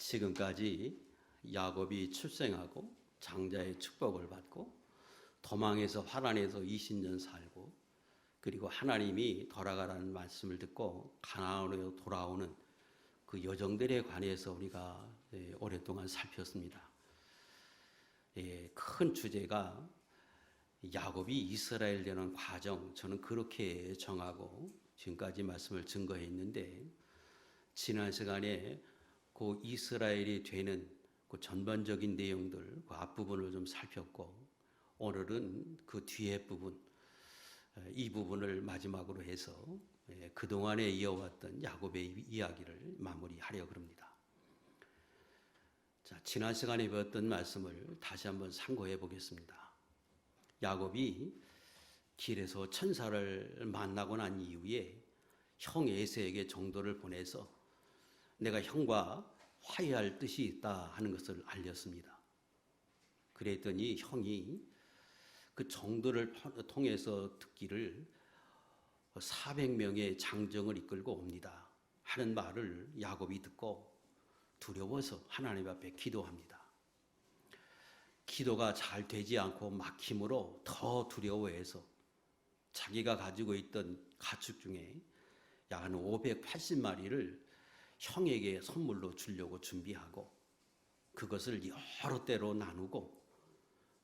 지금까지 야곱이 출생하고 장자의 축복을 받고 도망에서 화란에서 20년 살고 그리고 하나님이 돌아가라는 말씀을 듣고 가나안으로 돌아오는 그 여정들에 관해서 우리가 오랫동안 살폈습니다. 큰 주제가 야곱이 이스라엘 되는 과정, 저는 그렇게 정하고 지금까지 말씀을 증거했는데, 지난 시간에 그 이스라엘이 되는 그 전반적인 내용들, 그 앞부분을 좀 살폈고, 오늘은 그 뒤에 부분, 이 부분을 마지막으로 해서 그동안에 이어왔던 야곱의 이야기를 마무리하려고 합니다. 자, 지난 시간에 배웠던 말씀을 다시 한번 상고해 보겠습니다. 야곱이 길에서 천사를 만나고 난 이후에 형 에서에게 정도를 보내서 내가 형과 화해할 뜻이 있다 하는 것을 알렸습니다. 그랬더니 형이 그 정도를 통해서 듣기를 400명의 장정을 이끌고 옵니다 하는 말을 야곱이 듣고 두려워서 하나님 앞에 기도합니다. 기도가 잘 되지 않고 막힘으로 더 두려워해서 자기가 가지고 있던 가축 중에 약 한 580마리를 형에게 선물로 주려고 준비하고 그것을 여러 때로 나누고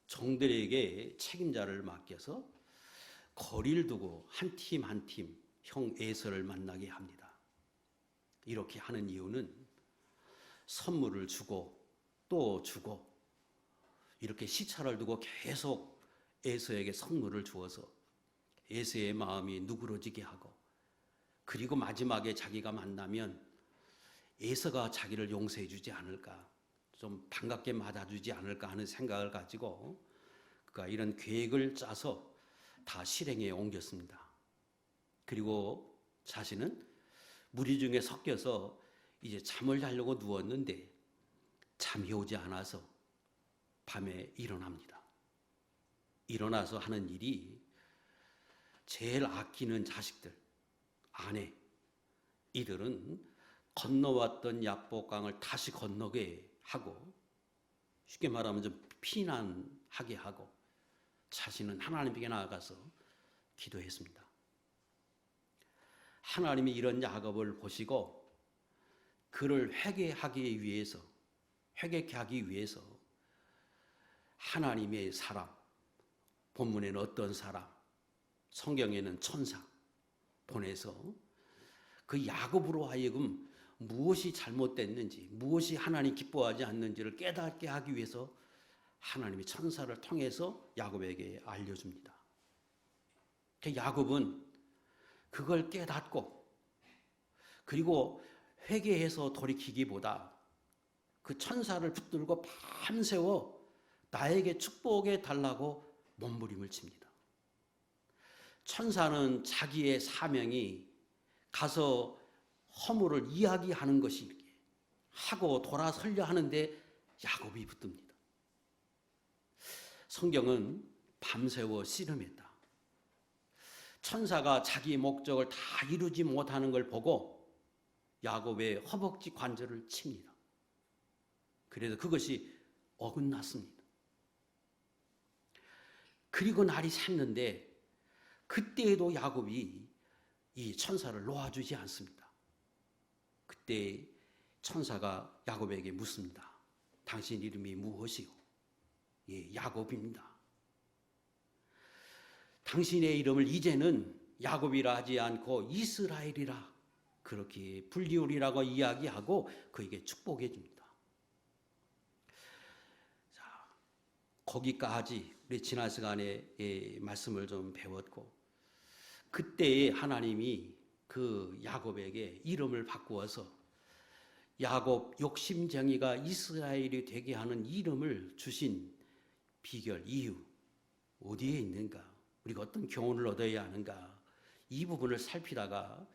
종들에게 책임자를 맡겨서 거리를 두고 한 팀 한 팀 형 에서를 만나게 합니다. 이렇게 하는 이유는 선물을 주고 또 주고 이렇게 시차를 두고 계속 에서에게 선물을 주어서 에서의 마음이 누그러지게 하고, 그리고 마지막에 자기가 만나면 에서가 자기를 용서해 주지 않을까, 좀 반갑게 맞아주지 않을까 하는 생각을 가지고 그가 이런 계획을 짜서 다 실행에 옮겼습니다. 그리고 자신은 무리 중에 섞여서 이제 잠을 자려고 누웠는데 잠이 오지 않아서 밤에 일어납니다. 일어나서 하는 일이 제일 아끼는 자식들, 아내, 이들은 건너왔던 야복강을 다시 건너게 하고, 쉽게 말하면 좀 피난하게 하고, 자신은 하나님께 나아가서 기도했습니다. 하나님이 이런 야곱을 보시고 그를 회개케 하기 위해서 하나님의 사람, 본문에는 어떤 사람, 성경에는 천사 보내서 그 야곱으로 하여금 무엇이 잘못됐는지, 무엇이 하나님 기뻐하지 않는지를 깨닫게 하기 위해서 하나님이 천사를 통해서 야곱에게 알려줍니다. 야곱은 그걸 깨닫고 그리고 회개해서 돌이키기보다 그 천사를 붙들고 밤새워 나에게 축복해 달라고 몸부림을 칩니다. 천사는 자기의 사명이 가서 허물을 이야기하는 것이 하고 돌아서려 하는데 야곱이 붙듭니다. 성경은 밤새워 씨름했다. 천사가 자기의 목적을 다 이루지 못하는 걸 보고 야곱의 허벅지 관절을 칩니다. 그래서 그것이 어긋났습니다. 그리고 날이 샜는데 그때에도 야곱이 이 천사를 놓아주지 않습니다. 그때 천사가 야곱에게 묻습니다. 당신 이름이 무엇이요? 야곱입니다. 당신의 이름을 이제는 야곱이라 하지 않고 이스라엘이라 그렇게 불리우리라고 이야기하고 그에게 축복해 줍니다. 자, 거기까지 우리 지난 시간에 말씀을 좀 배웠고, 그때에 하나님이 그 야곱에게 이름을 바꾸어서 야곱 욕심쟁이가 이스라엘이 되게 하는 이름을 주신 비결, 이유 어디에 있는가, 우리가 어떤 교훈을 얻어야 하는가, 이 부분을 살피다가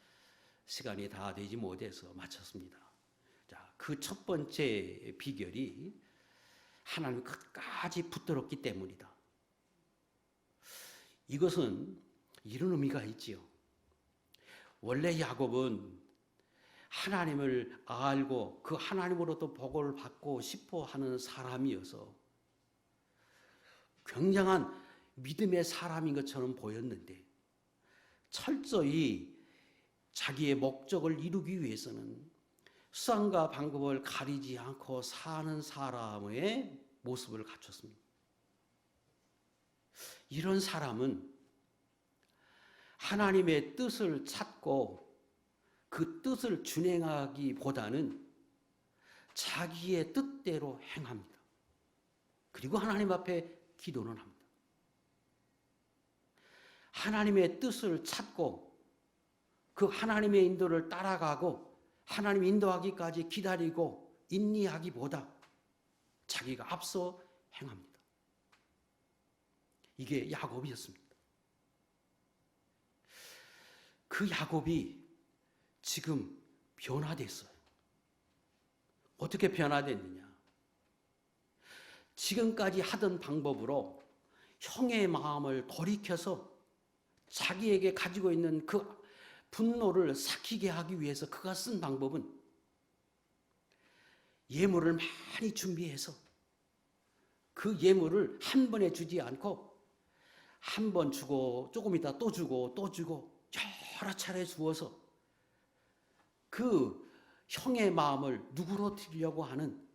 시간이 다 되지 못해서 마쳤습니다. 자, 그 첫 번째 비결이 하나님 끝까지 붙들었기 때문이다. 이것은 이런 의미가 있지요. 원래 야곱은 하나님을 알고 그 하나님으로부터 복을 받고 싶어 하는 사람이어서 굉장한 믿음의 사람인 것처럼 보였는데 철저히 자기의 목적을 이루기 위해서는 수단과 방법을 가리지 않고 사는 사람의 모습을 갖췄습니다. 이런 사람은 하나님의 뜻을 찾고 그 뜻을 준행하기보다는 자기의 뜻대로 행합니다. 그리고 하나님 앞에 기도는 합니다. 하나님의 뜻을 찾고 그 하나님의 인도를 따라가고 하나님 인도하기까지 기다리고 인내하기보다 자기가 앞서 행합니다. 이게 야곱이었습니다. 그 야곱이 지금 변화됐어요. 어떻게 변화됐느냐? 지금까지 하던 방법으로 형의 마음을 돌이켜서 자기에게 가지고 있는 그 분노를 삭히게 하기 위해서 그가 쓴 방법은 예물을 많이 준비해서 그 예물을 한 번에 주지 않고 한 번 주고 조금 있다 또 주고 또 주고 여러 차례 주어서 그 형의 마음을 누그러뜨리려고 하는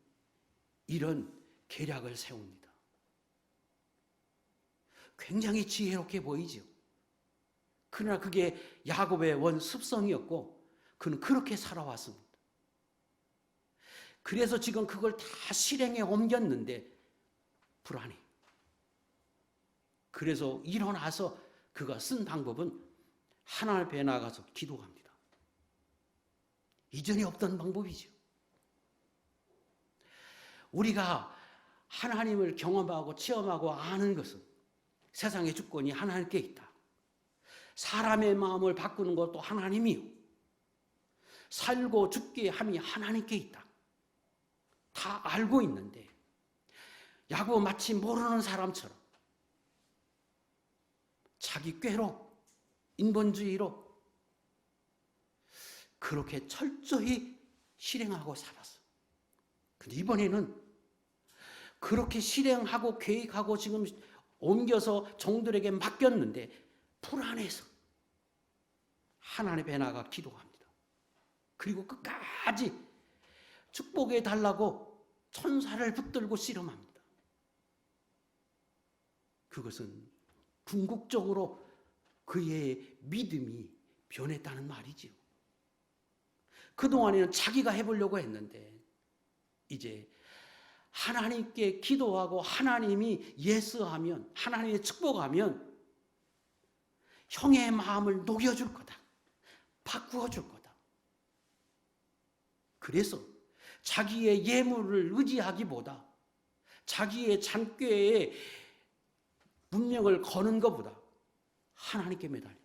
이런 계략을 세웁니다. 굉장히 지혜롭게 보이죠. 그러나 그게 야곱의 원습성이었고 그는 그렇게 살아왔습니다. 그래서 지금 그걸 다 실행에 옮겼는데 불안해. 그래서 일어나서 그가 쓴 방법은 하나님 앞에 나가서 기도합니다. 이전에 없던 방법이죠. 우리가 하나님을 경험하고 체험하고 아는 것은 세상의 주권이 하나님께 있다. 사람의 마음을 바꾸는 것도 하나님이요. 살고 죽게 함이 하나님께 있다. 다 알고 있는데 야곱 마치 모르는 사람처럼 자기 꾀로 인본주의로 그렇게 철저히 실행하고 살았어. 근데 이번에는 그렇게 실행하고 계획하고 지금 옮겨서 종들에게 맡겼는데 불안해서 하나님 앞에 나가 기도합니다. 그리고 끝까지 축복해 달라고 천사를 붙들고 씨름합니다. 그것은 궁극적으로 그의 믿음이 변했다는 말이지요. 그동안에는 자기가 해보려고 했는데 이제 하나님께 기도하고 하나님이 예스하면 하나님의 축복하면 형의 마음을 녹여줄 거다. 바꾸어줄 거다. 그래서 자기의 예물을 의지하기보다 자기의 잔꾀에 문명을 거는 것보다 하나님께 매달립니다.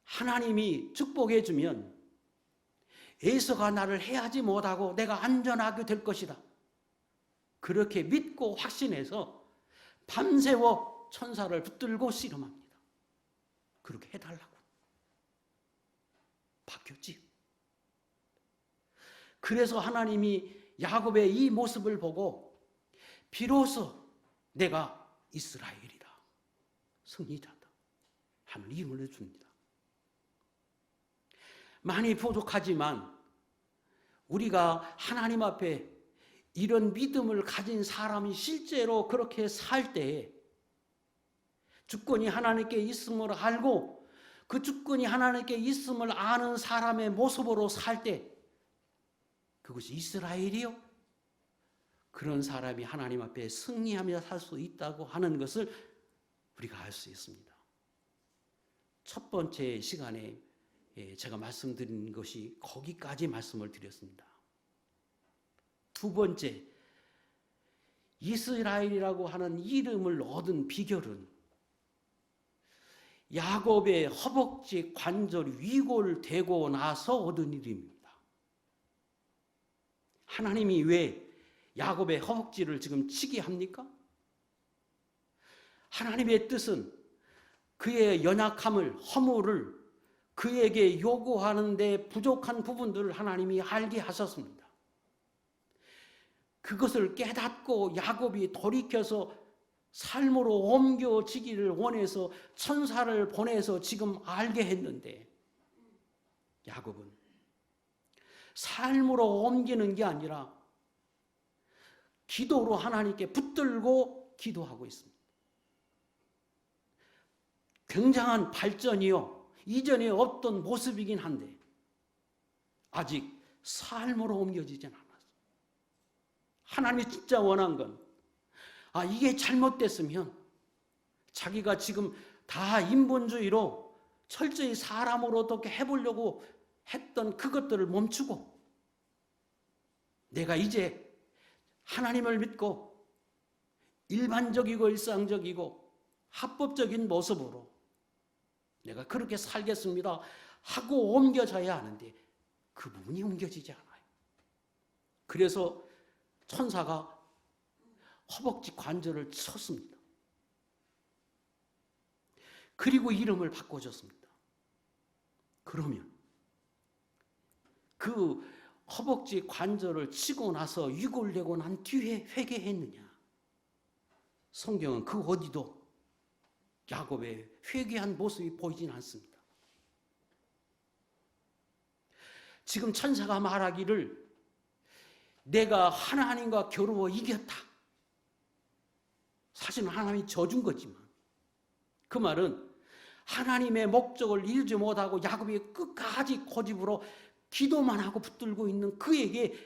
하나님이 축복해 주면 에서가 나를 해하지 못하고 내가 안전하게 될 것이다. 그렇게 믿고 확신해서 밤새워 천사를 붙들고 씨름합니다. 그렇게 해달라고. 바뀌었지. 그래서 하나님이 야곱의 이 모습을 보고 비로소 내가 이스라엘이다. 승리자다. 하는 이름을 줍니다. 많이 부족하지만 우리가 하나님 앞에 이런 믿음을 가진 사람이 실제로 그렇게 살 때에 주권이 하나님께 있음을 알고 그 주권이 하나님께 있음을 아는 사람의 모습으로 살 때 그것이 이스라엘이요? 그런 사람이 하나님 앞에 승리하며 살 수 있다고 하는 것을 우리가 알 수 있습니다. 첫 번째 시간에 제가 말씀드린 것이 거기까지 말씀을 드렸습니다. 두 번째, 이스라엘이라고 하는 이름을 얻은 비결은 야곱의 허벅지 관절 위골되고 나서 얻은 이름입니다. 하나님이 왜 야곱의 허벅지를 지금 치게 합니까? 하나님의 뜻은 그의 연약함을, 허물을 그에게 요구하는데 부족한 부분들을 하나님이 알게 하셨습니다. 그것을 깨닫고 야곱이 돌이켜서 삶으로 옮겨지기를 원해서 천사를 보내서 지금 알게 했는데, 야곱은 삶으로 옮기는 게 아니라 기도로 하나님께 붙들고 기도하고 있습니다. 굉장한 발전이요, 이전에 없던 모습이긴 한데 아직 삶으로 옮겨지진 않았어요. 하나님이 진짜 원한 건, 이게 잘못됐으면 자기가 지금 다 인본주의로 철저히 사람으로 어떻게 해보려고 했던 그것들을 멈추고, 내가 이제 하나님을 믿고 일반적이고 일상적이고 합법적인 모습으로 내가 그렇게 살겠습니다 하고 옮겨져야 하는데 그 부분이 옮겨지지 않아요. 그래서 천사가 허벅지 관절을 쳤습니다. 그리고 이름을 바꿔줬습니다. 그러면 그 허벅지 관절을 치고 나서 유골되고 난 뒤에 회개했느냐? 성경은 그 어디도 야곱의 회개한 모습이 보이진 않습니다. 지금 천사가 말하기를 내가 하나님과 겨루어 이겼다. 사실은 하나님이 져준 거지만 그 말은 하나님의 목적을 이루지 못하고 야곱이 끝까지 고집으로 기도만 하고 붙들고 있는 그에게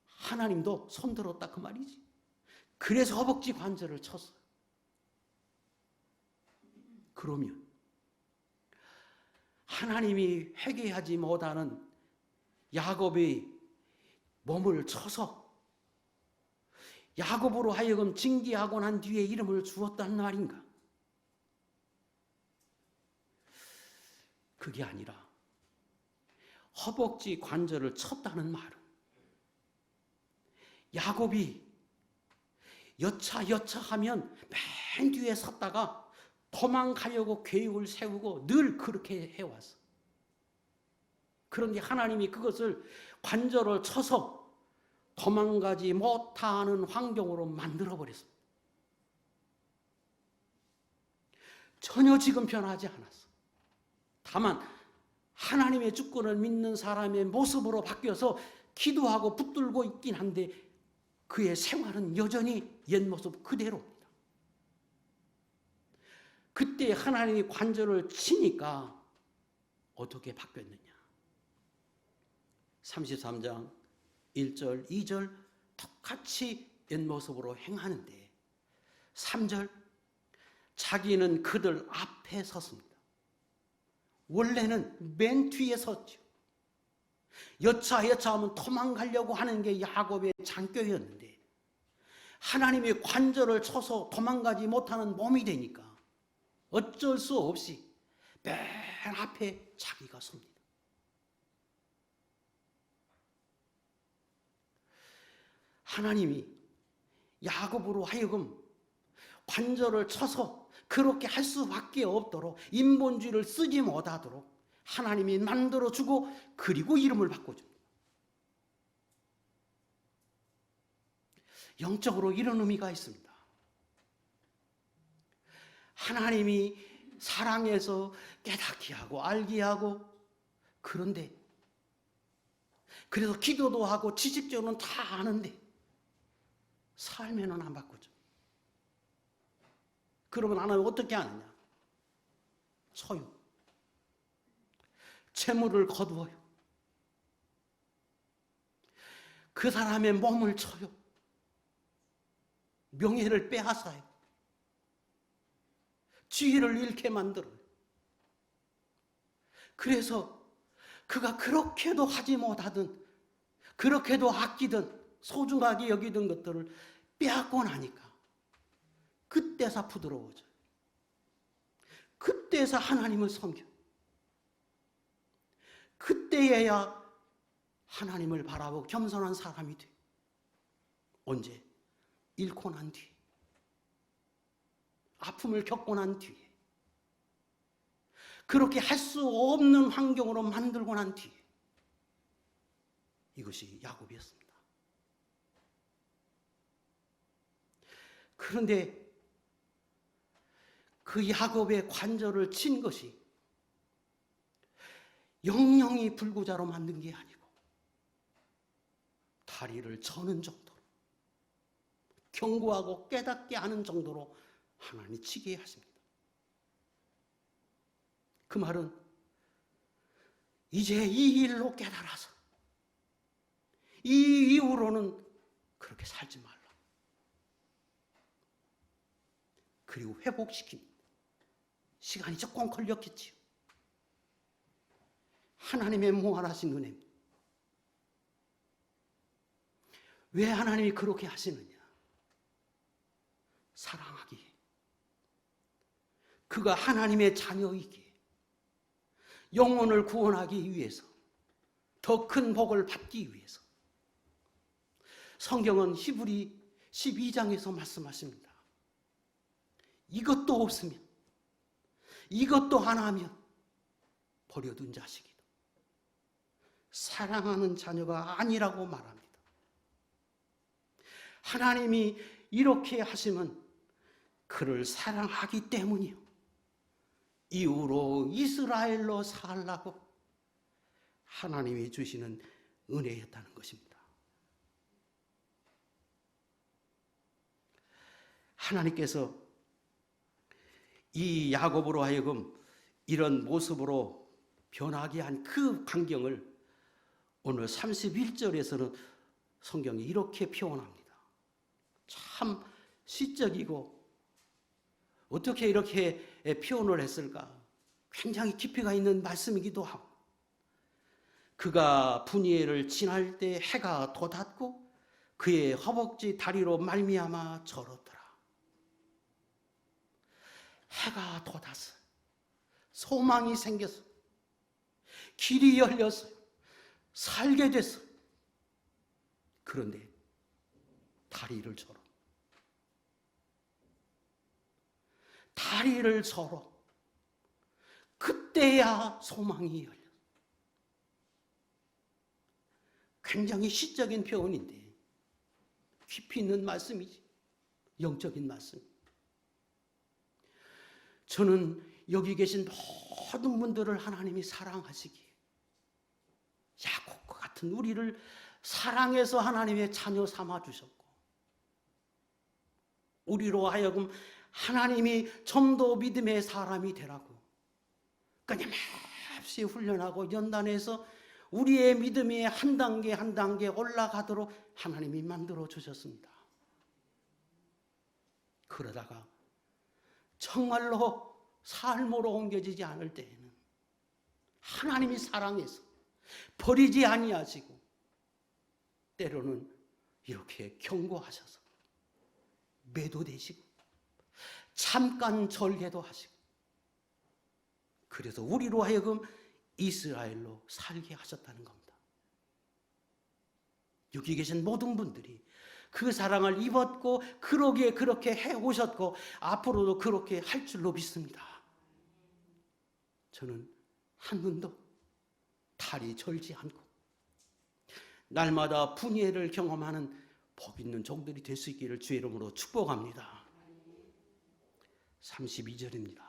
하나님도 손들었다 그 말이지. 그래서 허벅지 관절을 쳤어요. 그러면 하나님이 회개하지 못하는 야곱의 몸을 쳐서 야곱으로 하여금 징계하고 난 뒤에 이름을 주었단 말인가? 그게 아니라 허벅지 관절을 쳤다는 말은 야곱이 여차하면 맨 뒤에 섰다가 도망가려고 계획을 세우고 늘 그렇게 해왔어. 그런데 하나님이 그것을 관절을 쳐서 도망가지 못하는 환경으로 만들어버렸습니다. 전혀 지금 변하지 않았어. 다만 하나님의 주권을 믿는 사람의 모습으로 바뀌어서 기도하고 붙들고 있긴 한데 그의 생활은 여전히 옛 모습 그대로입니다. 그때 하나님이 관절을 치니까 어떻게 바뀌었느냐? 33장 1절, 2절 똑같이 옛 모습으로 행하는데 3절 자기는 그들 앞에 섰습니다. 원래는 맨 뒤에 섰죠. 여차하면 도망가려고 하는 게 야곱의 장교였는데 하나님의 관절을 쳐서 도망가지 못하는 몸이 되니까 어쩔 수 없이 맨 앞에 자기가 섭니다. 하나님이 야곱으로 하여금 관절을 쳐서 그렇게 할 수밖에 없도록 인본주의를 쓰지 못하도록 하나님이 만들어주고 그리고 이름을 바꿔줍니다. 영적으로 이런 의미가 있습니다. 하나님이 사랑해서 깨닫게 하고 알게 하고 그런데 그래서 기도도 하고 지식적으로는 다 아는데 삶에는 안 바꾸죠. 그러면 하나님 어떻게 하느냐? 쳐요. 재물을 거두어요. 그 사람의 몸을 쳐요. 명예를 빼앗아요. 지위를 잃게 만들어요. 그래서 그가 그렇게도 하지 못하던, 그렇게도 아끼던, 소중하게 여기던 것들을 빼앗고 나니까 그때서 부드러워져요. 그때서 하나님을 섬겨요. 그때에야 하나님을 바라보고 겸손한 사람이 돼요. 언제? 잃고 난 뒤에, 아픔을 겪고 난 뒤에. 그렇게 할 수 없는 환경으로 만들고 난 뒤에 이것이 야곱이었습니다. 그런데 그 야곱의 관절을 친 것이 영영이 불구자로 만든 게 아니고 다리를 저는 정도로, 경고하고 깨닫게 하는 정도로 하나님이 치게 하십니다. 그 말은 이제 이 일로 깨달아서 이 이후로는 그렇게 살지 말라. 그리고 회복시킵니다. 시간이 조금 걸렸겠지요. 하나님의 무한하신 은혜입니다. 왜 하나님이 그렇게 하시느냐? 사랑하기에, 그가 하나님의 자녀이기에, 영혼을 구원하기 위해서, 더 큰 복을 받기 위해서. 성경은 히브리 12장에서 말씀하십니다. 이것도 없으면, 이것도 안 하면 버려둔 자식이다. 사랑하는 자녀가 아니라고 말합니다. 하나님이 이렇게 하시면 그를 사랑하기 때문이요, 이후로 이스라엘로 살라고 하나님이 주시는 은혜였다는 것입니다. 하나님께서 이 야곱으로 하여금 이런 모습으로 변하게 한 그 광경을 오늘 31절에서는 성경이 이렇게 표현합니다. 참 시적이고 어떻게 이렇게 표현을 했을까? 굉장히 깊이가 있는 말씀이기도 하고, 그가 분이엘을 지날 때 해가 돋았고 그의 허벅지 다리로 말미암아 절었더라. 해가 돋았어요. 소망이 생겼어요. 길이 열렸어요. 살게 됐어요. 그런데 다리를 절어. 다리를 절어. 그때야 소망이 열렸어요. 굉장히 시적인 표현인데 깊이 있는 말씀이지. 영적인 말씀. 저는 여기 계신 모든 분들을 하나님이 사랑하시기에, 야곱과 같은 우리를 사랑해서 하나님의 자녀 삼아 주셨고, 우리로 하여금 하나님이 좀 더 믿음의 사람이 되라고 끊임없이 훈련하고 연단해서 우리의 믿음이 한 단계 한 단계 올라가도록 하나님이 만들어 주셨습니다. 그러다가 정말로 삶으로 옮겨지지 않을 때에는 하나님이 사랑해서 버리지 아니하시고 때로는 이렇게 경고하셔서 매도되시고 잠깐 절개도 하시고, 그래서 우리로 하여금 이스라엘로 살게 하셨다는 겁니다. 여기 계신 모든 분들이 그 사랑을 입었고 그러기에 그렇게 해오셨고 앞으로도 그렇게 할 줄로 믿습니다. 저는 한 번도 다리 절지 않고 날마다 분이엘을 경험하는 복 있는 종들이 될 수 있기를 주의 이름으로 축복합니다. 32절입니다.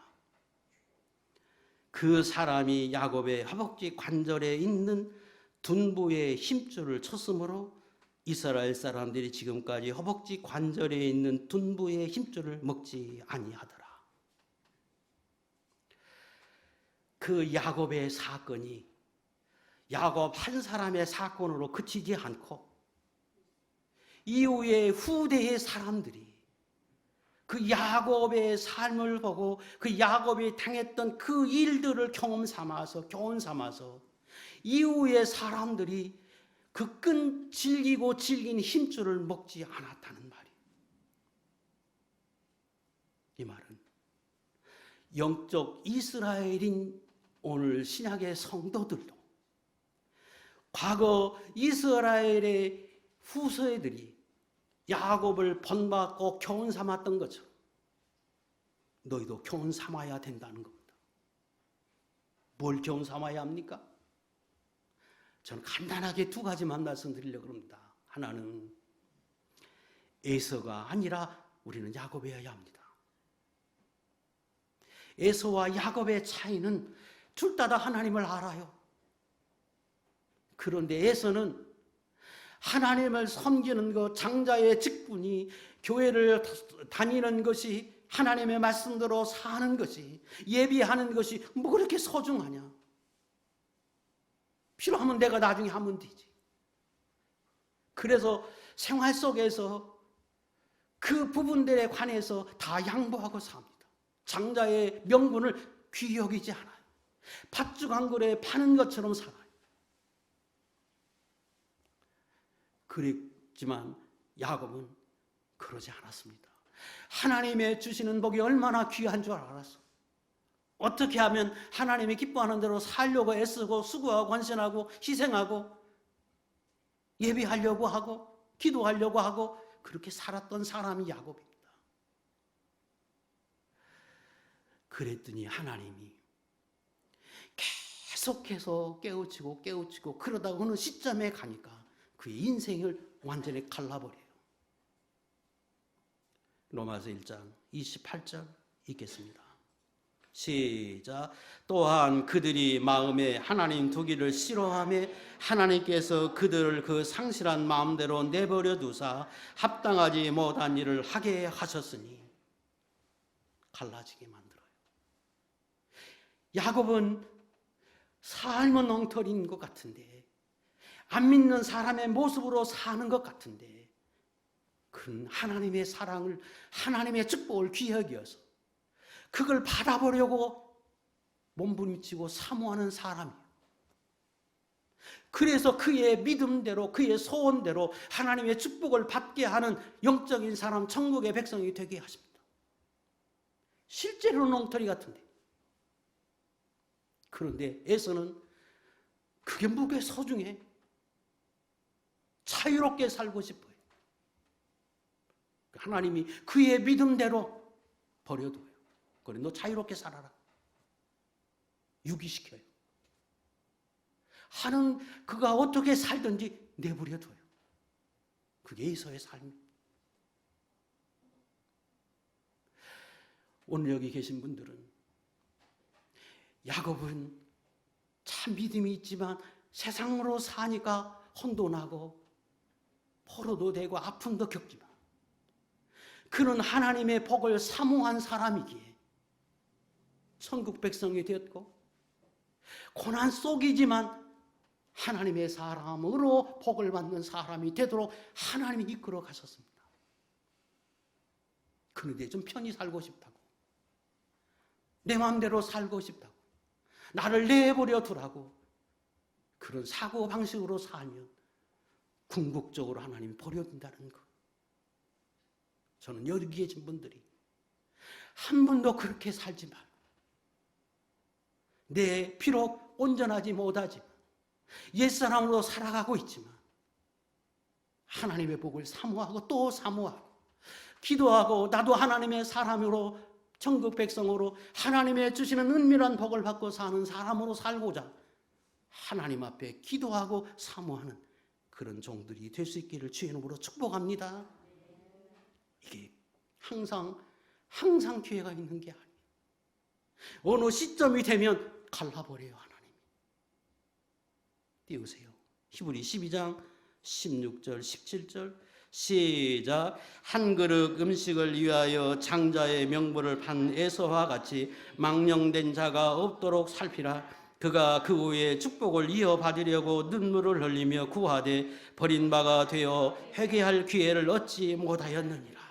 그 사람이 야곱의 허벅지 관절에 있는 둔부의 힘줄을 쳤으므로 이스라엘 사람들이 지금까지 허벅지 관절에 있는 둔부의 힘줄을 먹지 아니하더라. 그 야곱의 사건이 야곱 한 사람의 사건으로 그치지 않고 이후에 후대의 사람들이 그 야곱의 삶을 보고 그 야곱이 당했던 그 일들을 경험 삼아서 교훈 삼아서 이후의 사람들이 그 끈 질기고 질긴 힘줄을 먹지 않았다는 말이에요. 이 말은 영적 이스라엘인 오늘 신약의 성도들도 과거 이스라엘의 후세들이 야곱을 본받고 교훈 삼았던 것처럼 너희도 교훈 삼아야 된다는 겁니다. 뭘 교훈 삼아야 합니까? 저는 간단하게 두 가지만 말씀드리려고 합니다. 하나는 에서가 아니라 우리는 야곱이어야 합니다. 에서와 야곱의 차이는 둘 다 하나님을 알아요. 그런데 에서는 하나님을 섬기는 것, 장자의 직분이 교회를 다니는 것이, 하나님의 말씀대로 사는 것이, 예비하는 것이 뭐 그렇게 소중하냐? 필요하면 내가 나중에 하면 되지. 그래서 생활 속에서 그 부분들에 관해서 다 양보하고 삽니다. 장자의 명분을 귀히 여기지 않아요. 팥죽 한 그릇에 파는 것처럼 살아요. 그랬지만 야곱은 그러지 않았습니다. 하나님의 주시는 복이 얼마나 귀한 줄 알았어. 어떻게 하면 하나님이 기뻐하는 대로 살려고 애쓰고 수고하고 헌신하고 희생하고 예비하려고 하고 기도하려고 하고 그렇게 살았던 사람이 야곱입니다. 그랬더니 하나님이 계속해서 깨우치고 그러다 어느 시점에 가니까 그의 인생을 완전히 갈라버려요. 로마서 1장 28절 읽겠습니다. 시작. 또한 그들이 마음에 하나님 두기를 싫어하며 하나님께서 그들을 그 상실한 마음대로 내버려 두사 합당하지 못한 일을 하게 하셨으니, 갈라지게 만들어요. 야곱은 삶은 엉터리인 것 같은데, 안 믿는 사람의 모습으로 사는 것 같은데, 그는 하나님의 사랑을, 하나님의 축복을 귀히 여겨서 그걸 받아보려고 몸부림치고 사모하는 사람이에요. 그래서 그의 믿음대로, 그의 소원대로 하나님의 축복을 받게 하는 영적인 사람, 천국의 백성이 되게 하십니다. 실제로는 엉터리 같은데, 그런데 에서는 그게 무게 소중해. 자유롭게 살고 싶어요. 하나님이 그의 믿음대로 버려둬요. 그래, 너 자유롭게 살아라. 유기시켜요. 하는 그가 어떻게 살든지 내버려둬요. 그게 에서의 삶입니다. 오늘 여기 계신 분들은 야곱은 참 믿음이 있지만 세상으로 사니까 혼돈하고 포로도 되고 아픔도 겪지만, 그는 하나님의 복을 사모한 사람이기에 천국 백성이 되었고, 고난 속이지만 하나님의 사람으로 복을 받는 사람이 되도록 하나님이 이끌어 가셨습니다. 그런데 좀 편히 살고 싶다고, 내 마음대로 살고 싶다고, 나를 내버려 두라고, 그런 사고방식으로 살면 궁극적으로 하나님이 버려둔다는 것. 저는 여기 계신 분들이 한 번도 그렇게 살지 말고, 내 비록 온전하지 못하지만 옛사람으로 살아가고 있지만 하나님의 복을 사모하고 또 사모하고 기도하고, 나도 하나님의 사람으로, 천국 백성으로 하나님의 주시는 은밀한 복을 받고 사는 사람으로 살고자 하나님 앞에 기도하고 사모하는 그런 종들이 될 수 있기를 주의 이름으로 축복합니다. 이게 항상 기회가 있는 게 아니에요. 어느 시점이 되면 갈라버려요. 하나님이. 띄우세요. 히브리 12장 16절 17절 시작. 한 그릇 음식을 위하여 장자의 명분을 판 에서와 같이 망령된 자가 없도록 살피라. 그가 그 후에 축복을 이어받으려고 눈물을 흘리며 구하되 버린 바가 되어 회개할 기회를 얻지 못하였느니라.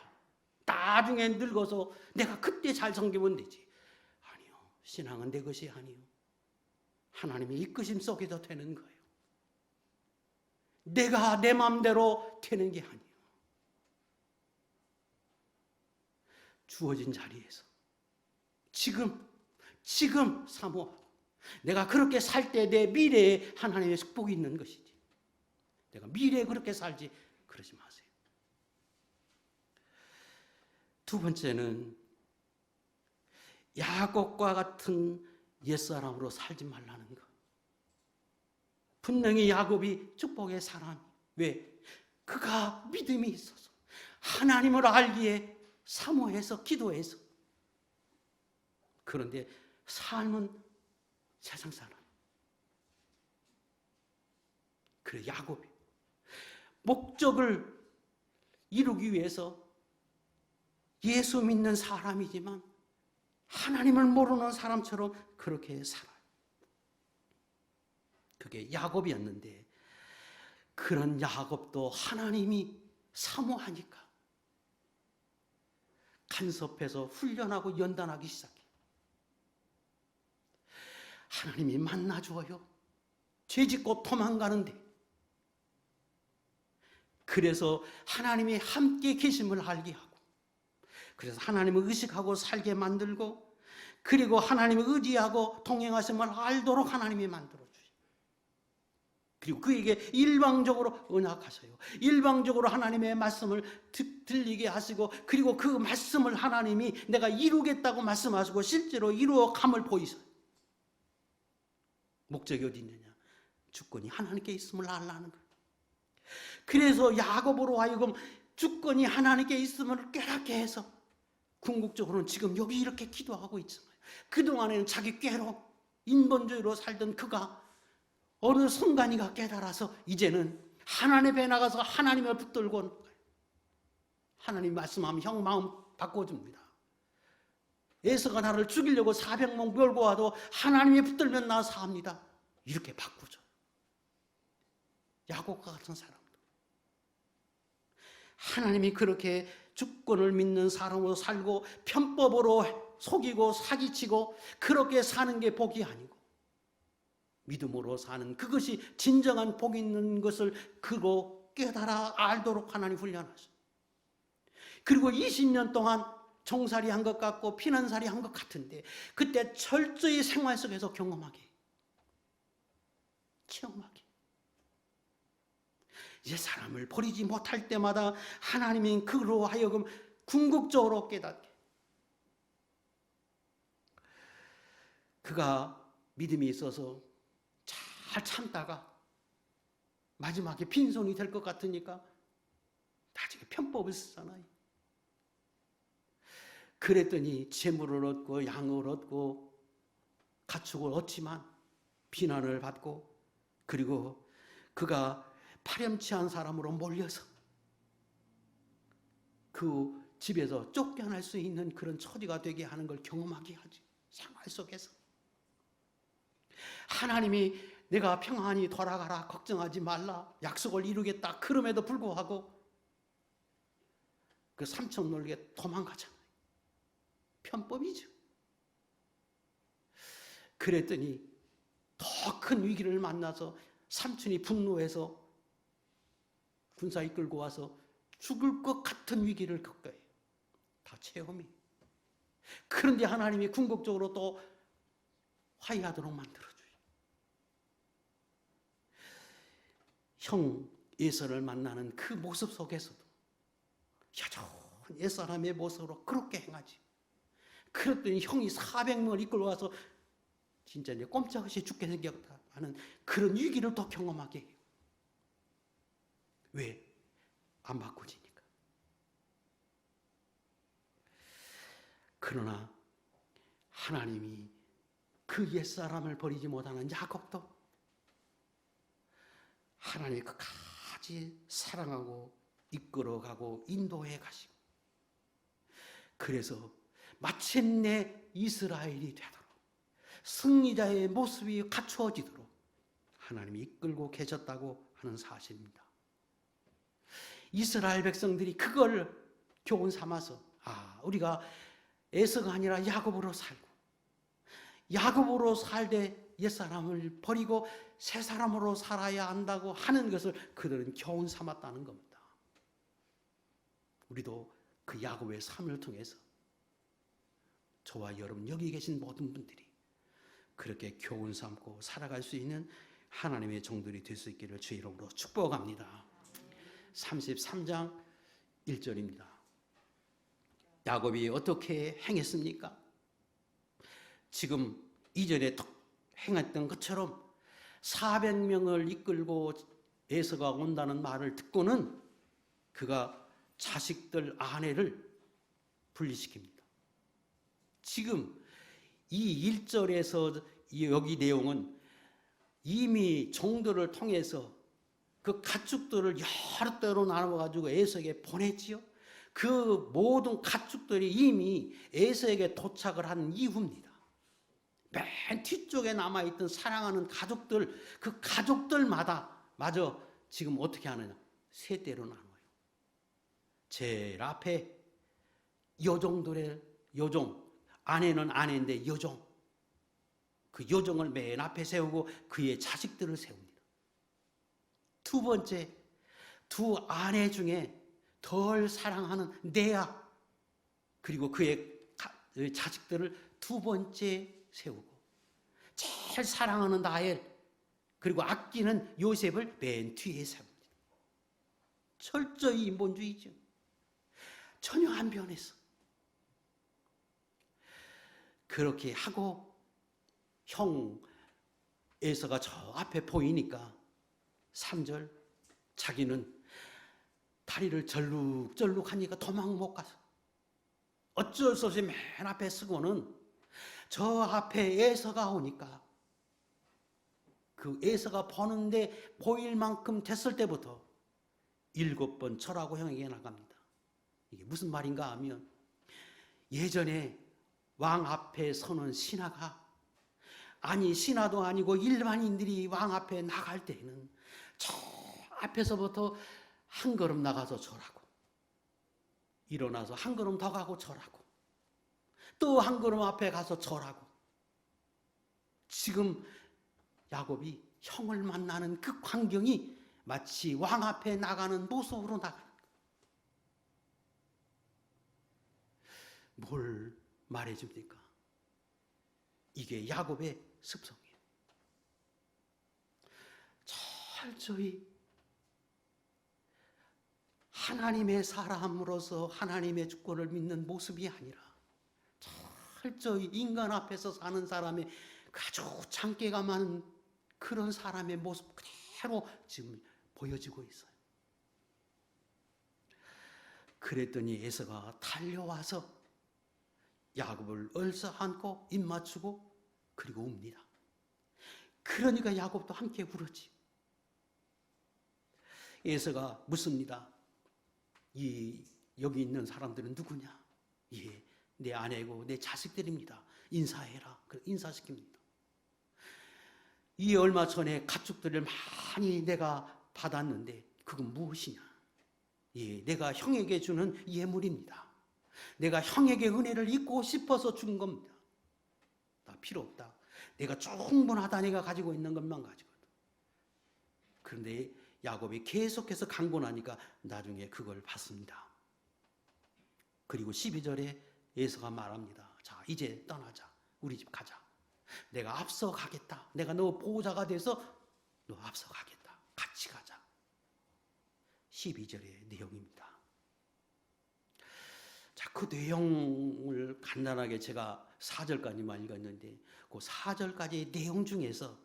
나중에 늙어서 내가 그때 잘 섬기면 되지. 아니요. 신앙은 내 것이 아니요. 하나님의 이끄심 속에서 되는 거예요. 내가 내 마음대로 되는 게 아니에요. 주어진 자리에서 지금 사모하고, 내가 그렇게 살 때 내 미래에 하나님의 축복이 있는 것이지, 내가 미래에 그렇게 살지 그러지 마세요. 두 번째는 야곱과 같은 옛사람으로 살지 말라는 것. 분명히 야곱이 축복의 사람이. 왜? 그가 믿음이 있어서 하나님을 알기에 사모해서 기도해서. 그런데 삶은 세상 사람. 그래 야곱이 목적을 이루기 위해서 예수 믿는 사람이지만 하나님을 모르는 사람처럼 그렇게 살아요. 그게 야곱이었는데 그런 야곱도 하나님이 사모하니까 간섭해서 훈련하고 연단하기 시작해요. 하나님이 만나줘요. 죄짓고 도망가는데. 그래서 하나님이 함께 계심을 알게 하고, 그래서 하나님을 의식하고 살게 만들고, 그리고 하나님을 의지하고 동행하심을 알도록 하나님이 만들어주세요. 그리고 그에게 일방적으로 언약하셔요. 일방적으로 하나님의 말씀을 들리게 하시고, 그리고 그 말씀을 하나님이 내가 이루겠다고 말씀하시고 실제로 이루어감을 보이셔요. 목적이 어디 있느냐? 주권이 하나님께 있음을 알라는 거예요. 그래서 야곱으로 하여금 주권이 하나님께 있음을 깨닫게 해서 궁극적으로는 지금 여기 이렇게 기도하고 있잖아요. 그동안에는 자기 꾀로 인본주의로 살던 그가 어느 순간이가 깨달아서 이제는 하나님 앞에 나가서 하나님을 붙들고 오는 거예요. 하나님 말씀하면 형 마음 바꿔줍니다. 에서가 나를 죽이려고 400명 몰고 와도 하나님이 붙들면 나 삽니다. 이렇게 바꾸죠. 야곱과 같은 사람들. 하나님이 그렇게 주권을 믿는 사람으로 살고 편법으로 속이고 사기치고 그렇게 사는 게 복이 아니고 믿음으로 사는 그것이 진정한 복이 있는 것을 그로 깨달아 알도록 하나님 훈련하셔. 그리고 20년 동안 종살이 한 것 같고 피난살이 한 것 같은데 그때 철저히 생활 속에서 경험하게, 체험하게. 이제 사람을 버리지 못할 때마다 하나님이 그로 하여금 궁극적으로 깨닫게. 그가 믿음이 있어서 잘 참다가 마지막에 빈손이 될 것 같으니까 나중에 편법을 쓰잖아요. 그랬더니 재물을 얻고 양을 얻고 가축을 얻지만 비난을 받고, 그리고 그가 파렴치한 사람으로 몰려서 그 집에서 쫓겨날 수 있는 그런 처지가 되게 하는 걸 경험하게 하지. 생활 속에서 하나님이 내가 평안히 돌아가라, 걱정하지 말라, 약속을 이루겠다. 그럼에도 불구하고 그 삼촌 놀게 도망가잖아요. 편법이죠. 그랬더니 더 큰 위기를 만나서 삼촌이 분노해서 군사 이끌고 와서 죽을 것 같은 위기를 겪어요. 다 체험이. 그런데 하나님이 궁극적으로 또 화해하도록 만들어줘요. 형 에서를 만나는 그 모습 속에서도 여전히 옛사람의 모습으로 그렇게 행하지. 그랬더니 형이 400명을 이끌고 와서 진짜 이제 꼼짝없이 죽게 생겼다 하는 그런 위기를 또 경험하게 해요. 왜? 안 바꾸지니까. 그러나 하나님이 그 옛사람을 버리지 못하는 야곱도 하나님이 끝까지 사랑하고 이끌어가고 인도해 가시고, 그래서 마침내 이스라엘이 되도록 승리자의 모습이 갖추어지도록 하나님이 이끌고 계셨다고 하는 사실입니다. 이스라엘 백성들이 그걸 교훈 삼아서 우리가 에서가 아니라 야곱으로 살고 야곱으로 살되 옛사람을 버리고 새 사람으로 살아야 한다고 하는 것을 그들은 교훈 삼았다는 겁니다. 우리도 그 야곱의 삶을 통해서 저와 여러분 여기 계신 모든 분들이 그렇게 교훈 삼고 살아갈 수 있는 하나님의 종들이 될 수 있기를 주의 이름으로 축복합니다. 33장 1절입니다. 야곱이 어떻게 행했습니까? 지금 이전에 행했던 것처럼 400명을 이끌고 에서가 온다는 말을 듣고는 그가 자식들 아내를 분리시킵니다. 지금 이 1절에서 여기 내용은 이미 종들을 통해서 그 가축들을 여러 때로 나눠가지고 에서에게 보냈지요. 그 모든 가축들이 이미 에서에게 도착을 한 이후입니다. 맨 뒤쪽에 남아있던 사랑하는 가족들, 그 가족들마다 마저 지금 어떻게 하느냐? 세 대로 나눠요. 제일 앞에 여종들의 여종, 아내는 아내인데 여종, 그 여종을 맨 앞에 세우고 그의 자식들을 세웁니다. 두 번째, 두 아내 중에 덜 사랑하는 레아, 그리고 그의 자식들을 두 번째 세우고, 제일 사랑하는 라헬, 그리고 아끼는 요셉을 맨 뒤에 세웁니다. 철저히 인본주의죠. 전혀 안 변했어. 그렇게 하고 형 에서가 저 앞에 보이니까 3절, 자기는 다리를 절룩절룩하니까 도망 못 가서 어쩔 수 없이 맨 앞에 서고는 저 앞에 에서가 오니까 그 에서가 보는데 보일 만큼 됐을 때부터 7번 절하고 형에게 나갑니다. 이게 무슨 말인가 하면, 예전에 왕 앞에 서는 신하가, 아니 신하도 아니고 일반인들이 왕 앞에 나갈 때는 저 앞에서부터 한 걸음 나가서 절하고, 일어나서 한 걸음 더 가고 절하고, 또 한 걸음 앞에 가서 절하고, 지금 야곱이 형을 만나는 그 광경이 마치 왕 앞에 나가는 모습으로 나가는 거예요. 뭘 말해줍니까? 이게 야곱의 습성이에요. 철저히 하나님의 사람으로서 하나님의 주권을 믿는 모습이 아니라 철저히 인간 앞에서 사는 사람의 아주 장깨가 많은 그런 사람의 모습 그대로 지금 보여지고 있어요. 그랬더니 에서가 달려와서 야곱을 얼싸안고 입 맞추고 그리고 웁니다. 그러니까 야곱도 함께 울었지. 에서가 묻습니다. 여기 있는 사람들은 누구냐? 예, 내 아내고 내 자식들입니다. 인사해라. 인사시킵니다. 이 얼마 전에 가축들을 많이 내가 받았는데 그건 무엇이냐? 예, 내가 형에게 주는 예물입니다. 내가 형에게 은혜를 입고 싶어서 준 겁니다. 나 필요 없다. 내가 충분하다. 내가 가지고 있는 것만 가지거든. 그런데 야곱이 계속해서 강권하니까 나중에 그걸 받습니다. 그리고 12절에 에서가 말합니다. 자, 이제 떠나자. 우리 집 가자. 내가 앞서 가겠다. 내가 너 보호자가 돼서 너 앞서 가겠다. 같이 가자. 12절의 내용입니다. 자, 그 내용을 간단하게 제가 4절까지만 읽었는데 그 4절까지의 내용 중에서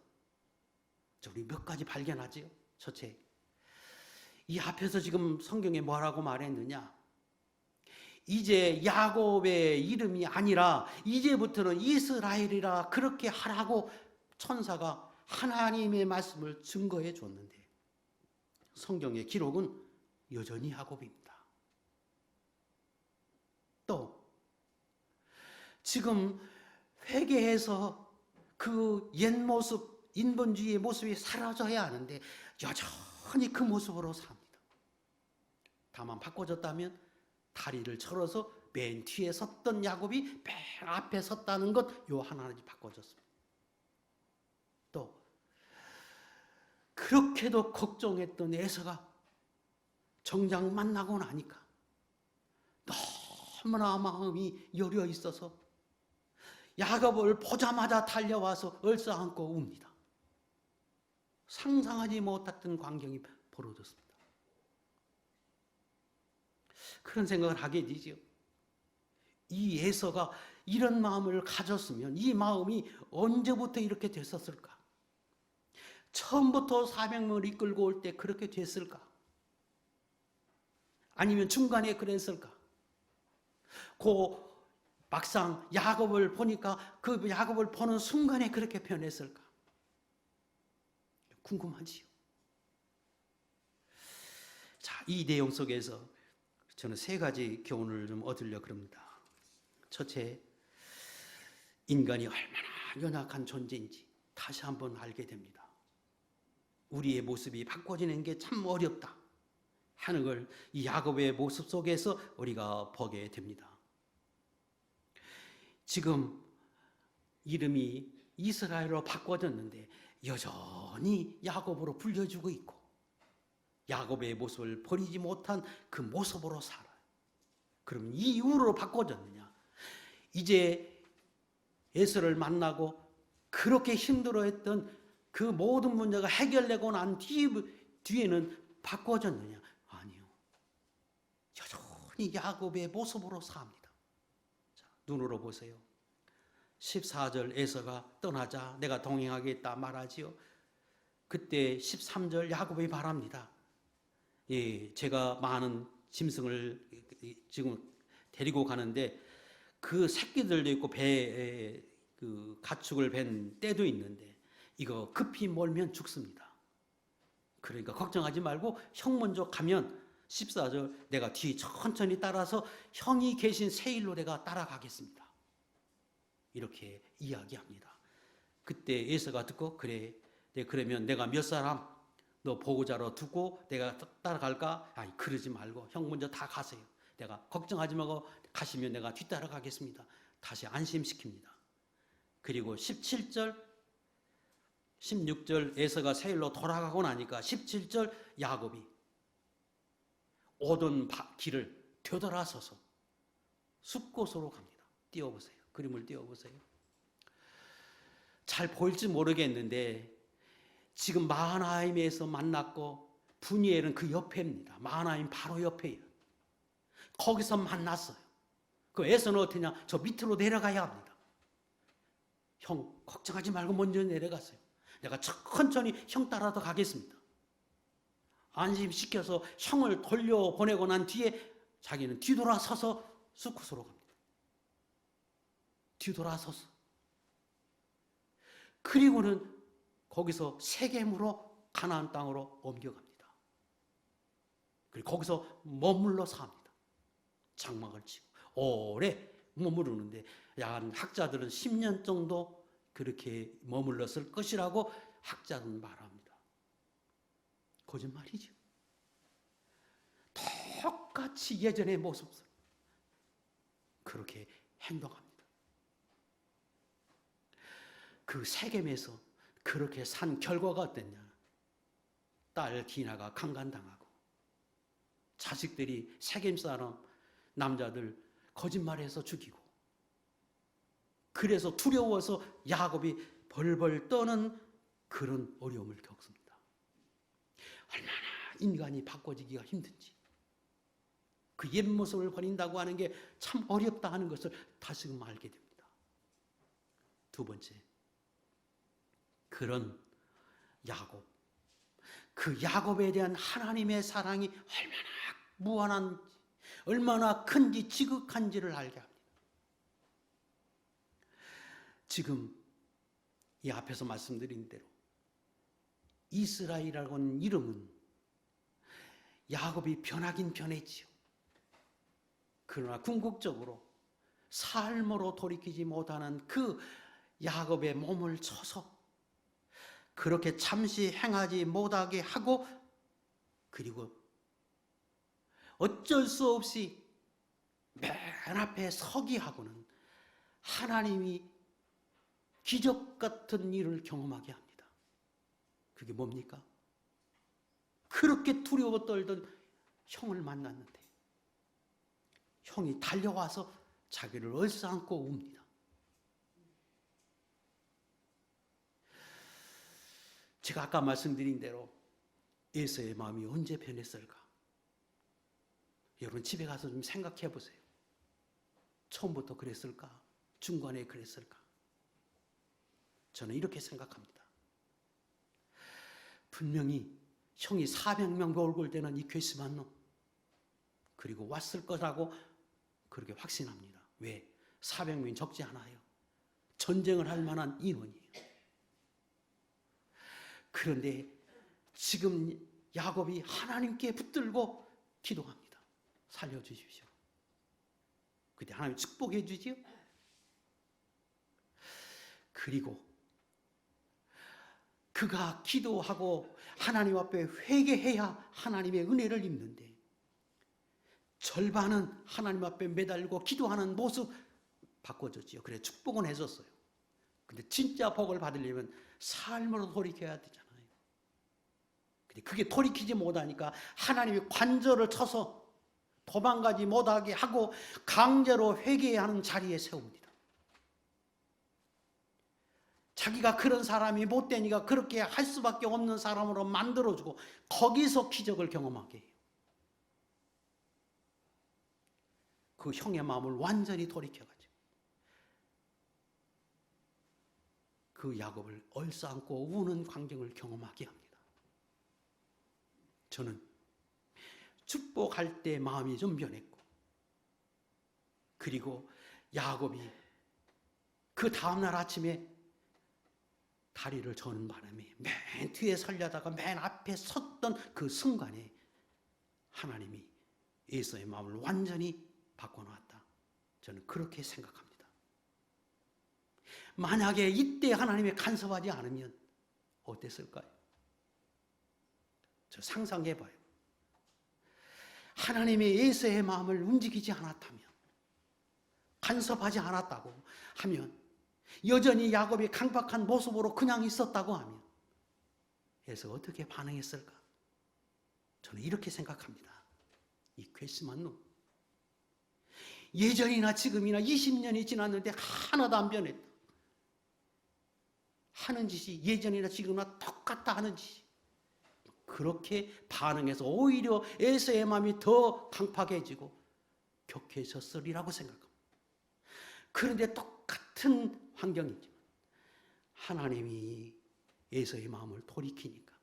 우리 몇 가지 발견하지요. 첫째, 이 앞에서 지금 성경에 뭐라고 말했느냐? 이제 야곱의 이름이 아니라 이제부터는 이스라엘이라 그렇게 하라고 천사가 하나님의 말씀을 증거해 줬는데 성경의 기록은 여전히 야곱입니다. 또 지금 회개해서 그 옛 모습, 인본주의의 모습이 사라져야 하는데 여전히 그 모습으로 삽니다. 다만 바꿔졌다면 다리를 철어서 맨 뒤에 섰던 야곱이 맨 앞에 섰다는 것, 요 하나는 바꿔졌습니다. 또 그렇게도 걱정했던 에서가 정작 만나고 나니까 너무나 마음이 여려 있어서 야곱을 보자마자 달려와서 얼싸안고 웁니다. 상상하지 못했던 광경이 벌어졌습니다. 그런 생각을 하게 되죠. 이 에서가 이런 마음을 가졌으면 이 마음이 언제부터 이렇게 됐었을까? 처음부터 400명을 이끌고 올 때 그렇게 됐을까? 아니면 중간에 그랬을까? 막상 야곱을 보니까 그 야곱을 보는 순간에 그렇게 변했을까? 궁금하지요. 자, 이 내용 속에서 저는 3가지 교훈을 좀 얻으려고 합니다. 첫째, 인간이 얼마나 연약한 존재인지 다시 한번 알게 됩니다. 우리의 모습이 바꿔지는 게 참 어렵다 하는 걸 이 야곱의 모습 속에서 우리가 보게 됩니다. 지금 이름이 이스라엘로 바꿔졌는데 여전히 야곱으로 불려주고 있고 야곱의 모습을 버리지 못한 그 모습으로 살아요. 그럼 이 이후로 바꿔졌느냐? 이제 에서를 만나고 그렇게 힘들어했던 그 모든 문제가 해결되고 난 뒤에는 바꿔졌느냐? 아니요. 여전히 야곱의 모습으로 삽니다. 자, 눈으로 보세요. 14절 에서가 떠나자 내가 동행하겠다 말하지요. 그때 13절 야곱이 말합니다. 예, 제가 많은 짐승을 지금 데리고 가는데 그 새끼들도 있고 배에 그 가축을 벤 때도 있는데 이거 급히 몰면 죽습니다. 그러니까 걱정하지 말고 형 먼저 가면 14절 내가 뒤 천천히 따라서 형이 계신 세일로 내가 따라가겠습니다. 이렇게 이야기합니다. 그때 에서가 듣고 그래, 그러면 내가 몇 사람 너 보호자로 두고 내가 따라갈까? 아니 그러지 말고 형 먼저 다 가세요. 내가 걱정하지 말고 가시면 내가 뒤따라가겠습니다. 다시 안심시킵니다. 그리고 17절 16절 에서가 세일로 돌아가고 나니까 17절 야곱이 오던 길을 되돌아서서 숲곳으로 갑니다. 띄워보세요. 그림을 띄워보세요. 잘 보일지 모르겠는데 지금 마하나임에서 만났고 분이엘은 그 옆에입니다. 마하나임 바로 옆에요. 거기서 만났어요. 그 에서는 어떠냐? 저 밑으로 내려가야 합니다. 형 걱정하지 말고 먼저 내려갔어요. 내가 천천히 형 따라서 가겠습니다. 안심시켜서 형을 돌려보내고 난 뒤에 자기는 뒤돌아서서 수쿠스로 갑니다. 뒤돌아서서. 그리고는 거기서 세겜으로 가나안 땅으로 옮겨갑니다. 그리고 거기서 머물러 삽니다. 장막을 치고 오래 머무르는데 약 학자들은 10년 정도 그렇게 머물렀을 것이라고 학자는 말합니다. 거짓말이죠. 똑같이 예전의 모습으로 그렇게 행동합니다. 그 세겜에서 그렇게 산 결과가 어땠냐? 딸 디나가 강간당하고 자식들이 세겜 사람 남자들 거짓말해서 죽이고 그래서 두려워서 야곱이 벌벌 떠는 그런 어려움을 겪습니다. 얼마나 인간이 바꿔지기가 힘든지 그 옛 모습을 버린다고 하는 게 참 어렵다 하는 것을 다시금 알게 됩니다. 두 번째, 그런 야곱, 그 야곱에 대한 하나님의 사랑이 얼마나 무한한지 얼마나 큰지 지극한지를 알게 합니다. 지금 이 앞에서 말씀드린 대로 이스라엘이라고 하는 이름은 야곱이 변하긴 변했지요. 그러나 궁극적으로 삶으로 돌이키지 못하는 그 야곱의 몸을 쳐서 그렇게 잠시 행하지 못하게 하고 그리고 어쩔 수 없이 맨 앞에 서기 하고는 하나님이 기적 같은 일을 경험하게 합니다. 그게 뭡니까? 그렇게 두려워 떨던 형을 만났는데 형이 달려와서 자기를 얼싸안고 웁니다. 제가 아까 말씀드린 대로 에서의 마음이 언제 변했을까? 여러분 집에 가서 좀 생각해 보세요. 처음부터 그랬을까? 중간에 그랬을까? 저는 이렇게 생각합니다. 분명히 형이 400명 몰골 때는 이 괘씸한 놈, 그리고 왔을 거라고 그렇게 확신합니다. 왜? 400명이 적지 않아요. 전쟁을 할 만한 인원이에요. 그런데 지금 야곱이 하나님께 붙들고 기도합니다. 살려주십시오. 그때 하나님 축복해 주지요. 그리고 그가 기도하고 하나님 앞에 회개해야 하나님의 은혜를 입는데 절반은 하나님 앞에 매달리고 기도하는 모습 바꿔줬지요. 그래 축복은 해줬어요. 근데 진짜 복을 받으려면 삶으로 돌이켜야 되잖아요. 근데 그게 돌이키지 못하니까 하나님이 관절을 쳐서 도망가지 못하게 하고 강제로 회개해야 하는 자리에 세웁니다. 자기가 그런 사람이 못 되니까 그렇게 할 수밖에 없는 사람으로 만들어주고 거기서 기적을 경험하게 해요. 그 형의 마음을 완전히 돌이켜가지고 그 야곱을 얼싸안고 우는 광경을 경험하게 합니다. 저는 축복할 때 마음이 좀 변했고, 그리고 야곱이 그 다음날 아침에 다리를 저는 바람에 맨 뒤에 서려다가 맨 앞에 섰던 그 순간에 하나님이 에서의 마음을 완전히 바꿔놓았다. 저는 그렇게 생각합니다. 만약에 이때 하나님이 간섭하지 않으면 어땠을까요? 저 상상해봐요. 하나님의 에서의 마음을 움직이지 않았다면, 간섭하지 않았다고 하면, 여전히 야곱이 강박한 모습으로 그냥 있었다고 하면 에서 어떻게 반응했을까? 저는 이렇게 생각합니다. 이 괘씸한 놈, 예전이나 지금이나 20년이 지났는데 하나도 안 변했다. 하는 짓이 예전이나 지금이나 똑같다 하는 짓이, 그렇게 반응해서 오히려 에서의 마음이 더 강팍해지고 격해졌으리라고 생각합니다. 그런데 똑같은 환경이지만 하나님이 에서의 마음을 돌이키니까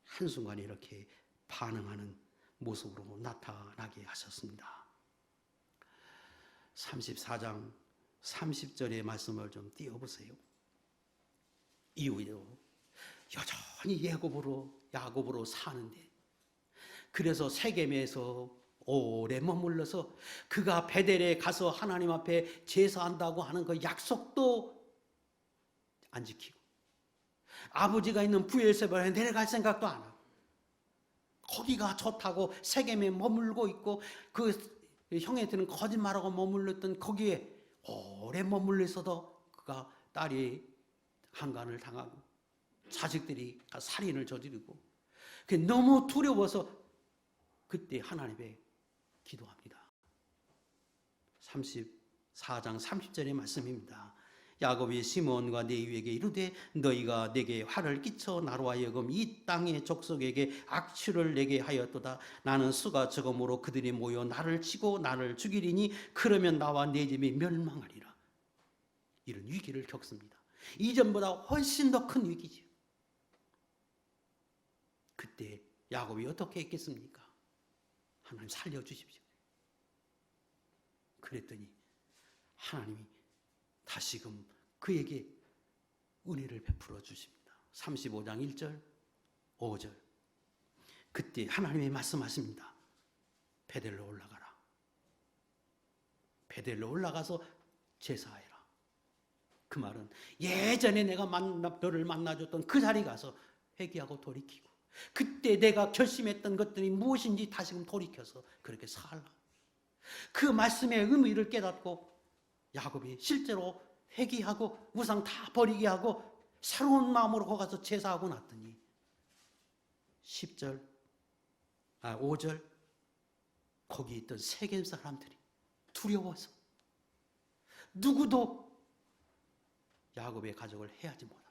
한순간에 이렇게 반응하는 모습으로 나타나게 하셨습니다. 34장 30절의 말씀을 좀 띄워보세요. 이후에도 여전히 야곱으로 사는데, 그래서 세겜에서 오래 머물러서 그가 베델에 가서 하나님 앞에 제사한다고 하는 그 약속도 안 지키고, 아버지가 있는 브엘세바에 내려갈 생각도 안 하고, 거기가 좋다고 세겜에 머물고 있고, 그 형한테는 거짓말하고 머물렀던 거기에 오래 머물러 있어도 그가 딸이 한간을 당하고 자식들이 살인을 저지르고, 너무 두려워서 그때 하나님의 기도합니다. 34장 30절의 말씀입니다. 야곱이 시므온과 레위에게 이르되 너희가 내게 화를 끼쳐 나로 하여금 이 땅의 족속에게 악취를 내게 하였도다. 나는 수가 적음으로 그들이 모여 나를 치고 나를 죽이리니 그러면 나와 내 집이 멸망하리라. 이런 위기를 겪습니다. 이전보다 훨씬 더 큰 위기죠. 그때 야곱이 어떻게 했겠습니까? 하나님 살려주십시오. 그랬더니 하나님이 다시금 그에게 은혜를 베풀어 주십니다. 35장 1절 5절 그때 하나님이 말씀하십니다. 베델로 올라가라. 베델로 올라가서 제사해라. 그 말은 예전에 내가 너를 만나줬던 그 자리 가서 회개하고 돌이키고, 그때 내가 결심했던 것들이 무엇인지 다시금 돌이켜서 그렇게 살라. 그 말씀의 의미를 깨닫고 야곱이 실제로 회개하고 우상 다 버리게 하고 새로운 마음으로 거기서 제사하고 났더니 5절 거기 있던 세겜 사람들이 두려워서 누구도 야곱의 가족을 해하지 못합니다.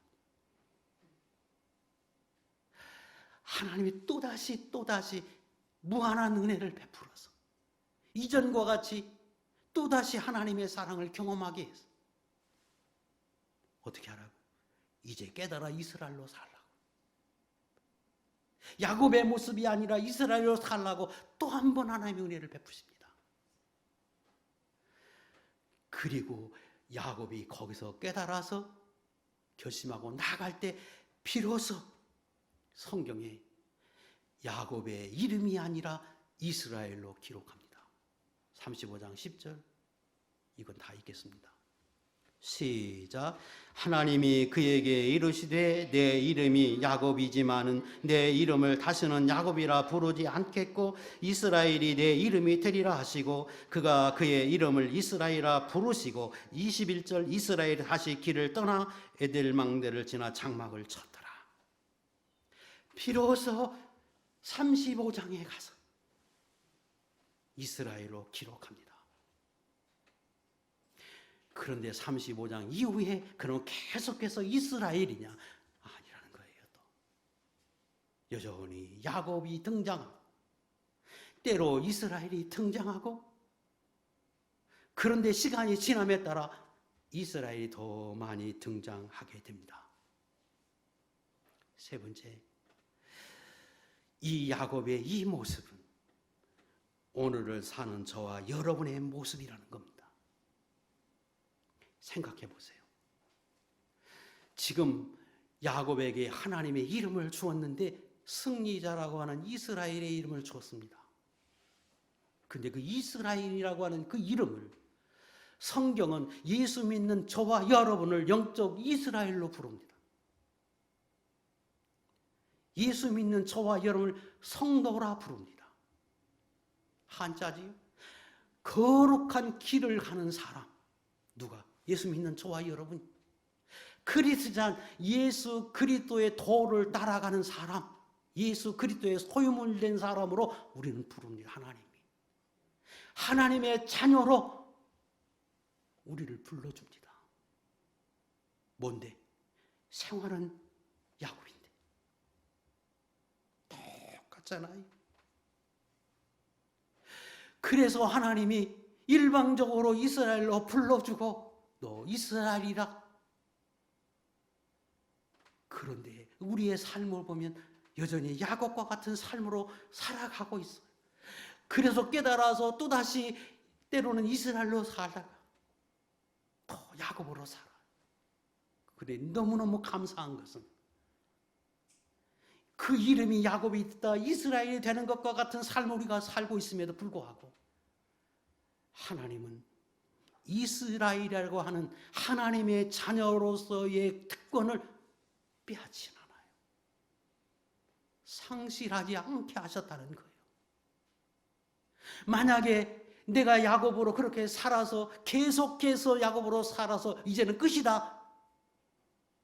하나님이 또다시 무한한 은혜를 베풀어서 이전과 같이 또다시 하나님의 사랑을 경험하게 했어. 어떻게 하라고? 이제 깨달아 이스라엘로 살라고. 야곱의 모습이 아니라 이스라엘로 살라고 또 한 번 하나님의 은혜를 베푸십니다. 그리고 야곱이 거기서 깨달아서 결심하고 나갈 때 비로소 성경에 야곱의 이름이 아니라 이스라엘로 기록합니다. 35장 10절 이건 다 읽겠습니다. 시작. 하나님이 그에게 이르시되 내 이름이 야곱이지만은 내 이름을 다시는 야곱이라 부르지 않겠고 이스라엘이 내 이름이 되리라 하시고 그가 그의 이름을 이스라엘이라 부르시고 21절 이스라엘이 다시 길을 떠나 에델망대를 지나 장막을 쳤더라. 비로소 35장에 가서 이스라엘로 기록합니다. 그런데 35장 이후에 그럼 계속해서 이스라엘이냐? 아니라는 거예요. 또 여전히 야곱이 등장하고 때로 이스라엘이 등장하고 그런데 시간이 지남에 따라 이스라엘이 더 많이 등장하게 됩니다. 세 번째, 이 야곱의 이 모습은 오늘을 사는 저와 여러분의 모습이라는 겁니다. 생각해 보세요. 지금 야곱에게 하나님의 이름을 주었는데 승리자라고 하는 이스라엘의 이름을 주었습니다. 근데 그 이스라엘이라고 하는 그 이름을 성경은 예수 믿는 저와 여러분을 영적 이스라엘로 부릅니다. 예수 믿는 저와 여러분을 성도라 부릅니다. 한자지요. 거룩한 길을 가는 사람. 누가? 예수 믿는 저와 여러분. 그리스도인 예수 그리스도의 도를 따라가는 사람, 예수 그리스도의 소유물 된 사람으로 우리는 부릅니다. 하나님이. 하나님의 자녀로 우리를 불러줍니다. 뭔데? 생활은 야곱인데. 똑같잖아요. 그래서 하나님이 일방적으로 이스라엘로 불러주고 너 이스라엘이라. 그런데 우리의 삶을 보면 여전히 야곱과 같은 삶으로 살아가고 있어요. 그래서 깨달아서 또다시 때로는 이스라엘로 살다가 또 야곱으로 살아. 그래 너무너무 감사한 것은 그 이름이 야곱이 있다 이스라엘이 되는 것과 같은 삶을 우리가 살고 있음에도 불구하고 하나님은 이스라엘이라고 하는 하나님의 자녀로서의 특권을 빼앗지 않아요. 상실하지 않게 하셨다는 거예요. 만약에 내가 야곱으로 그렇게 살아서 계속해서 야곱으로 살아서 이제는 끝이다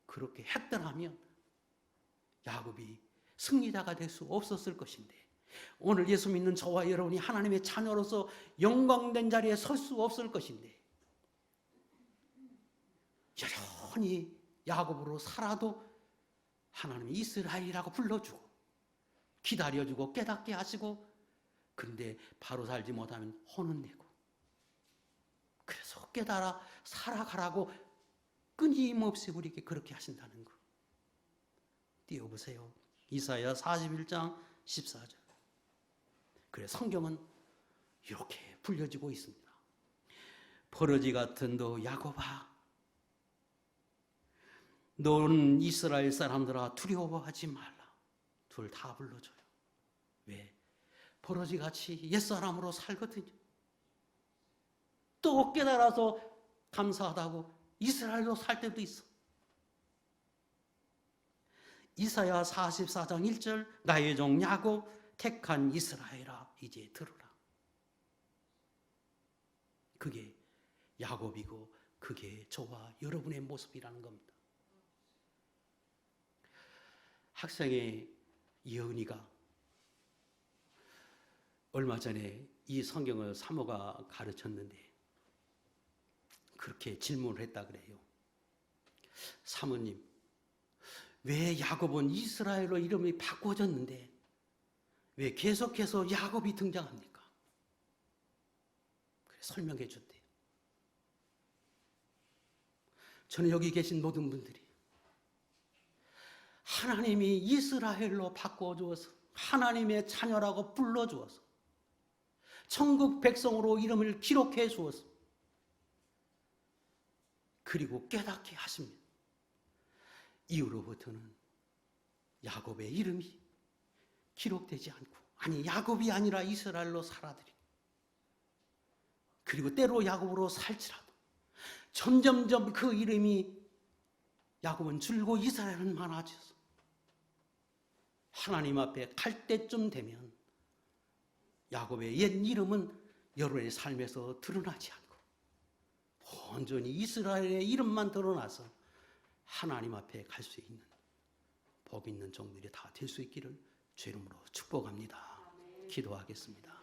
그렇게 했더라면 야곱이 승리자가 될 수 없었을 것인데 오늘 예수 믿는 저와 여러분이 하나님의 자녀로서 영광된 자리에 설 수 없을 것인데 여전히 야곱으로 살아도 하나님이 이스라엘이라고 불러주고 기다려주고 깨닫게 하시고 그런데 바로 살지 못하면 혼은 내고 그래서 깨달아 살아가라고 끊임없이 우리에게 그렇게 하신다는 거. 띄워보세요. 이사야 41장 14절. 그래 성경은 이렇게 불려지고 있습니다. 버러지 같은 너 야곱아 너는 이스라엘 사람들아 두려워하지 말라. 둘 다 불러줘요. 왜? 버러지같이 옛사람으로 살거든요. 또 깨달아서 감사하다고 이스라엘로 살 때도 있어. 이사야 44장 1절 나의 종 야곱 택한 이스라엘아 이제 들으라. 그게 야곱이고 그게 저와 여러분의 모습이라는 겁니다. 학생의 예은이가 얼마 전에 이 성경을 사모가 가르쳤는데 그렇게 질문을 했다 그래요. 사모님, 왜 야곱은 이스라엘로 이름이 바꿔졌는데 왜 계속해서 야곱이 등장합니까? 그래 설명해 줬대요. 저는 여기 계신 모든 분들이 하나님이 이스라엘로 바꿔주어서 하나님의 자녀라고 불러주어서 천국 백성으로 이름을 기록해 주어서 그리고 깨닫게 하십니다. 이후로부터는 야곱의 이름이 기록되지 않고, 아니 야곱이 아니라 이스라엘로 살아들이고, 그리고 때로 야곱으로 살지라도 점점점 그 이름이 야곱은 줄고 이스라엘은 많아져서 하나님 앞에 갈 때쯤 되면 야곱의 옛 이름은 여러분의 삶에서 드러나지 않고 온전히 이스라엘의 이름만 드러나서 하나님 앞에 갈 수 있는 복 있는 종들이 다 될 수 있기를 주 이름으로 축복합니다. 기도하겠습니다.